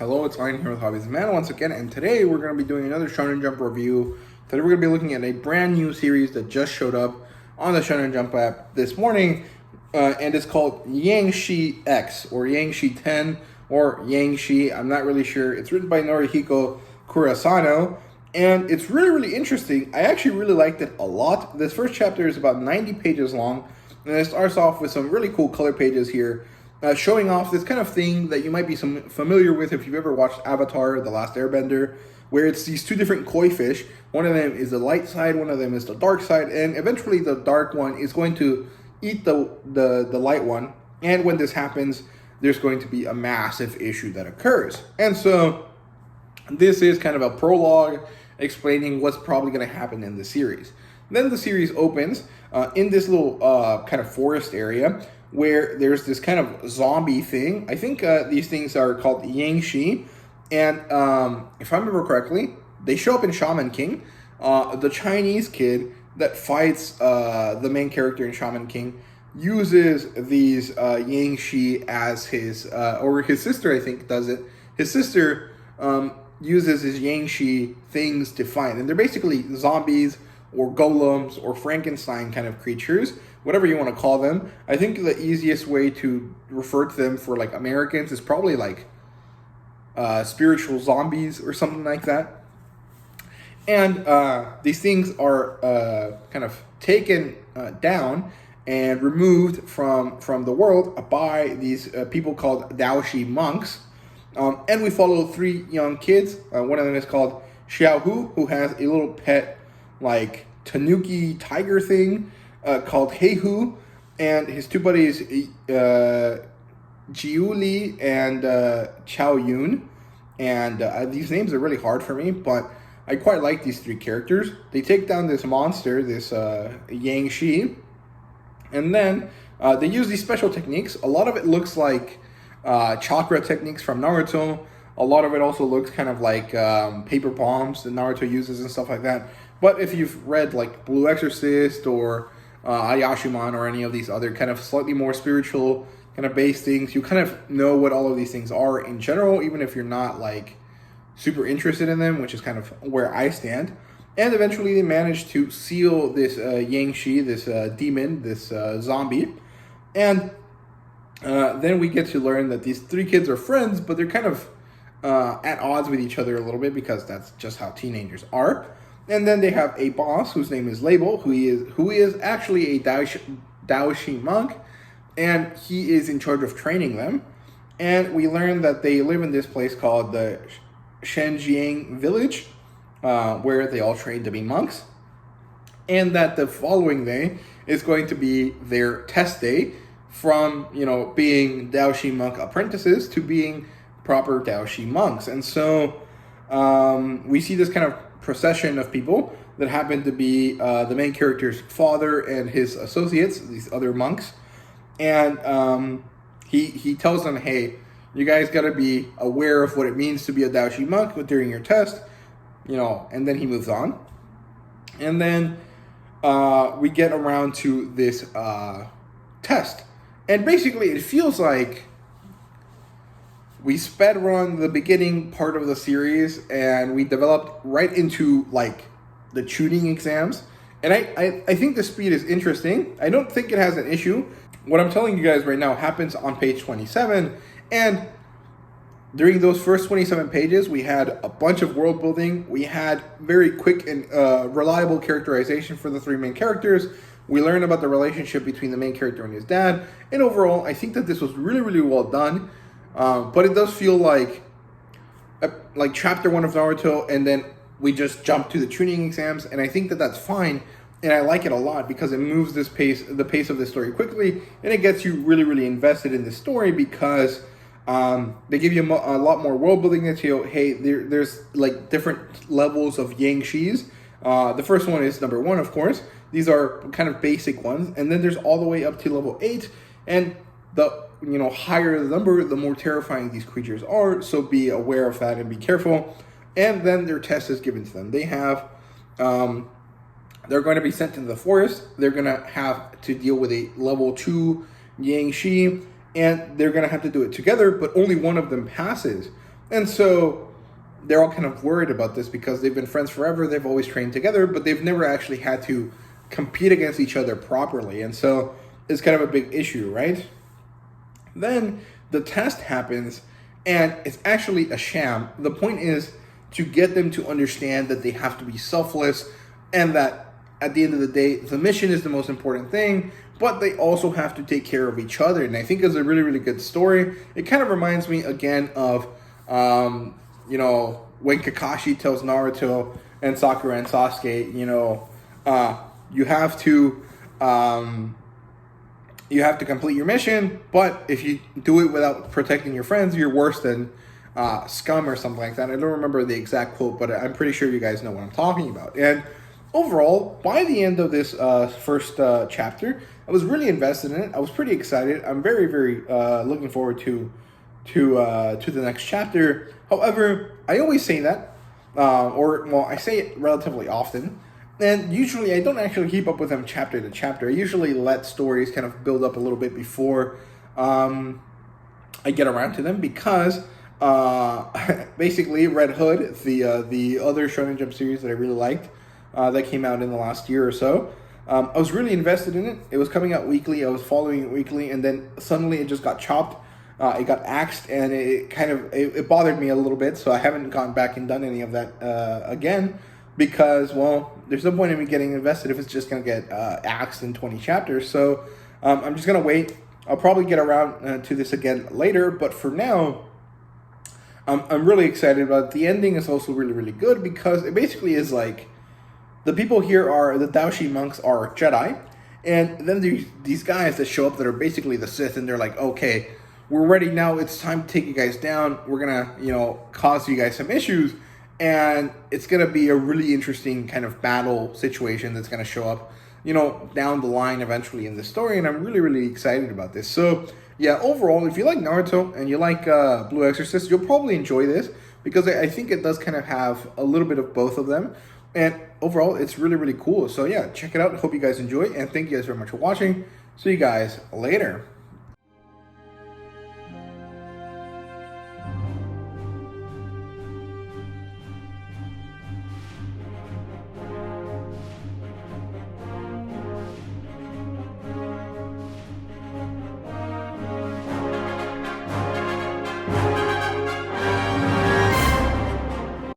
Hello, it's Ryan here with Hobbies Man once again, and today we're going to be doing another Shonen Jump review. Today we're going to be looking at a brand new series that just showed up on the Shonen Jump app this morning, and it's called jiangshiX, or Jiangshi 10, or Jiangshi, I'm not really sure. It's written by Norihiko Kurasano, and it's really interesting. I actually really liked it a lot. This first chapter is about 90 pages long, and it starts off with some really cool color pages here, showing off this kind of thing that you might be familiar with if you've ever watched Avatar: The Last Airbender, where it's these two different koi fish. One of them is the light side, one of them is the dark side, and eventually the dark one is going to eat the light one. And when this happens, there's going to be a massive issue that occurs. And so this is kind of a prologue explaining what's probably going to happen in the series. Then the series opens in this little kind of forest area, where there's this kind of zombie thing. I think these things are called Jiangshi, and if I remember correctly, they show up in Shaman King. The Chinese kid that fights the main character in Shaman King uses these Jiangshi as his, or his sister I think does it. His sister uses his Jiangshi things to fight, and they're basically zombies or golems or Frankenstein kind of creatures, whatever you want to call them. I think the easiest way to refer to them for like Americans is probably like spiritual zombies or something like that. And these things are kind of taken down and removed from the world by these people called Daoshi monks. And we follow three young kids. One of them is called Xiaohu, who has a little pet like tanuki tiger thing called Heihu, and his two buddies Jiuli and Chao Yun. And these names are really hard for me, but I quite like these three characters. They take down this monster, this Jiangshi, and then they use these special techniques. A lot of it looks like chakra techniques from Naruto. A lot of it also looks kind of like paper bombs that Naruto uses and stuff like that. But if you've read like Blue Exorcist or Ayashiman or any of these other kind of slightly more spiritual kind of based things, you kind of know what all of these things are in general, even if you're not like super interested in them, which is kind of where I stand. And eventually they manage to seal this Jiangshi, this demon, this zombie. And then we get to learn that these three kids are friends, but they're kind of at odds with each other a little bit, because that's just how teenagers are. And then they have a boss whose name is Label, who is actually a Daoshi monk, and he is in charge of training them. And we learn that they live in this place called the Shenjiang village, where they all train to be monks. And that the following day is going to be their test day, from, being Daoshi monk apprentices to being proper Daoshi monks. And so we see this kind of procession of people that happen to be the main character's father and his associates, these other monks. And he tells them, hey, you guys got to be aware of what it means to be a Daoshi monk during your test, and then he moves on. And then we get around to this test. And basically it feels like we sped run the beginning part of the series and we developed right into like the tuning exams. And I think the speed is interesting. I don't think it has an issue. What I'm telling you guys right now happens on page 27. And during those first 27 pages, we had a bunch of world building. We had very quick and reliable characterization for the three main characters. We learned about the relationship between the main character and his dad. And overall, I think that this was really well done. But it does feel like chapter 1 of Naruto, and then we just jump to the tuning exams. And I think that that's fine. And I like it a lot because it moves the pace of the story quickly. And it gets you really invested in the story, because they give you a lot more world building that hey, there's like different levels of Jiangshis. The first one is number 1, of course. These are kind of basic ones. And then there's all the way up to level 8. And the higher the number, the more terrifying these creatures are. So be aware of that and be careful. And then their test is given to them. They have, they're going to be sent into the forest. They're going to have to deal with a level 2 Jiangshi. And they're going to have to do it together, but only one of them passes. And so they're all kind of worried about this because they've been friends forever. They've always trained together, but they've never actually had to compete against each other properly. And so it's kind of a big issue, right? Then the test happens, and it's actually a sham. The point is to get them to understand that they have to be selfless, and that at the end of the day, the mission is the most important thing, but they also have to take care of each other. And I think it's a really, really good story. It kind of reminds me again of, when Kakashi tells Naruto and Sakura and Sasuke, you have to complete your mission, but if you do it without protecting your friends, you're worse than scum or something like that. I don't remember the exact quote, but I'm pretty sure you guys know what I'm talking about. And overall, by the end of this first chapter, I was really invested in it. I was pretty excited. I'm very, very looking forward to the next chapter. However, I always say that, I say it relatively often. And usually I don't actually keep up with them chapter to chapter. I usually let stories kind of build up a little bit before I get around to them, because basically Red Hood, the other Shonen Jump series that I really liked, that came out in the last year or so, I was really invested in it. It was coming out weekly. I was following it weekly, and then suddenly it just got chopped. It got axed, and it bothered me a little bit, so I haven't gone back and done any of that again, because, well, there's no point in me getting invested if it's just going to get axed in 20 chapters. So I'm just going to wait. I'll probably get around to this again later, but for now, I'm really excited about it. The ending is also really, really good, because it basically is like, the people here are, the Daoshi monks are Jedi, and then there's these guys that show up that are basically the Sith, and they're like, okay, we're ready now, it's time to take you guys down, we're gonna, cause you guys some issues, and it's gonna be a really interesting kind of battle situation that's gonna show up, down the line eventually in the story, and I'm really, really excited about this. So, yeah, overall, if you like Naruto and you like Blue Exorcist, you'll probably enjoy this, because I think it does kind of have a little bit of both of them, and overall, it's really, really cool. So, yeah, check it out. Hope you guys enjoy, and thank you guys very much for watching. See you guys later.